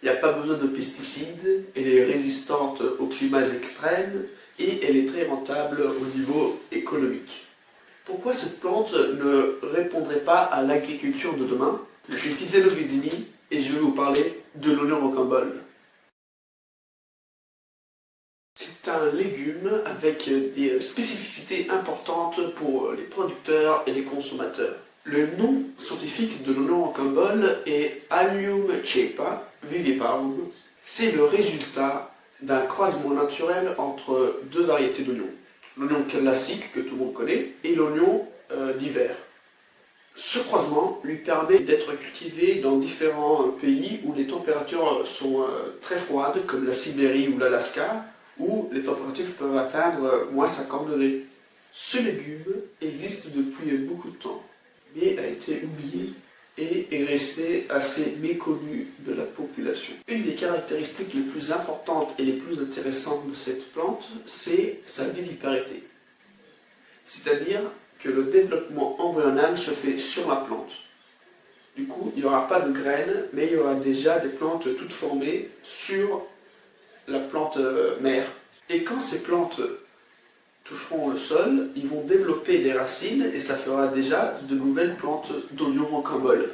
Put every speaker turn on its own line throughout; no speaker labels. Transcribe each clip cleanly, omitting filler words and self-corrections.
Il n'y a pas besoin de pesticides, elle est résistante aux climats extrêmes et elle est très rentable au niveau économique. Pourquoi cette plante ne répondrait pas à l'agriculture de demain? Je suis Tiselo Guidini et je vais vous parler de l'oignon rocambole. C'est un légume avec des spécificités importantes pour les producteurs et les consommateurs. Le nom scientifique de l'oignon rocambole est Allium cepa viviparum. C'est le résultat d'un croisement naturel entre deux variétés d'oignons. L'oignon classique que tout le monde connaît et l'oignon d'hiver. Ce croisement lui permet d'être cultivé dans différents pays où les températures sont très froides, comme la Sibérie ou l'Alaska, où les températures peuvent atteindre moins 50 degrés. Ce légume existe depuis beaucoup de temps, mais a été oublié et est resté assez méconnu de la population. Une des caractéristiques les plus importantes et les plus intéressantes de cette plante, c'est sa viviparité. C'est-à-dire que le développement embryonal se fait sur la plante. Du coup, il n'y aura pas de graines, mais il y aura déjà des plantes toutes formées sur la plante mère. Et quand ces plantes toucheront le sol, ils vont développer des racines et ça fera déjà de nouvelles plantes d'oignon rocambole.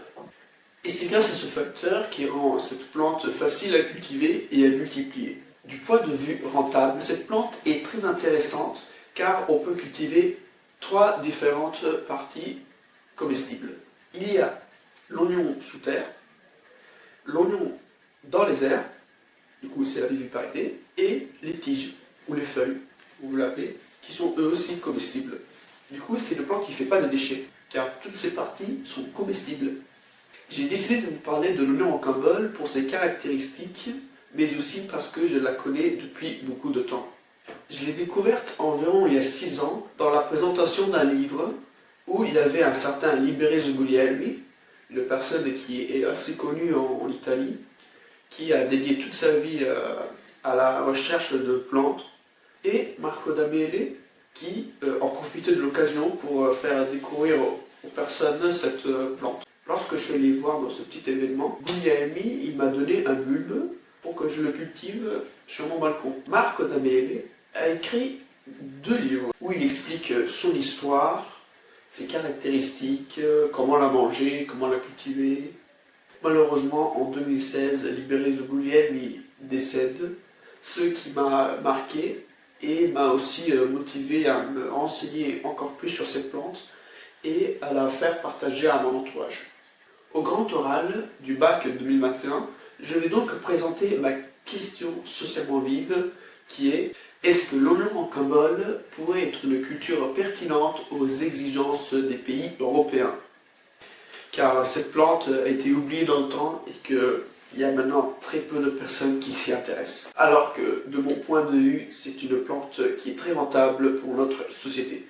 Et c'est grâce à ce facteur qui rend cette plante facile à cultiver et à multiplier. Du point de vue rentable, cette plante est très intéressante car on peut cultiver 3 différentes parties comestibles. Il y a l'oignon sous terre, l'oignon dans les airs, du coup c'est la viviparité, et les tiges ou les feuilles, vous l'appelez, qui sont eux aussi comestibles. Du coup, c'est une plante qui ne fait pas de déchets, car toutes ces parties sont comestibles. J'ai décidé de vous parler de l'oignon rocambole pour ses caractéristiques, mais aussi parce que je la connais depuis beaucoup de temps. Je l'ai découverte environ il y a 6 ans, dans la présentation d'un livre, où il y avait un certain Liberi Zuguglielmi, une personne qui est assez connue en Italie, qui a dédié toute sa vie à la recherche de plantes, et Marco Damiele qui en profitait de l'occasion pour faire découvrir aux personnes cette plante. Lorsque je suis allé voir dans ce petit événement, Guglielmi il m'a donné un bulbe pour que je le cultive sur mon balcon. Marco Damiele a écrit 2 livres où il explique son histoire, ses caractéristiques, comment la manger, comment la cultiver. Malheureusement, en 2016, Liberi Zuguglielmi décède, ce qui m'a marqué et m'a aussi motivé à me renseigner encore plus sur cette plante et à la faire partager à mon entourage. Au grand oral du bac 2021, je vais donc présenter ma question socialement vive qui est: est-ce que l'oignon rocambole pourrait être une culture pertinente aux exigences des pays européens? Car cette plante a été oubliée dans le temps et qu'il y a maintenant très peu de personnes qui s'y intéressent. Alors que, de mon point de vue, c'est une plante qui est très rentable pour notre société.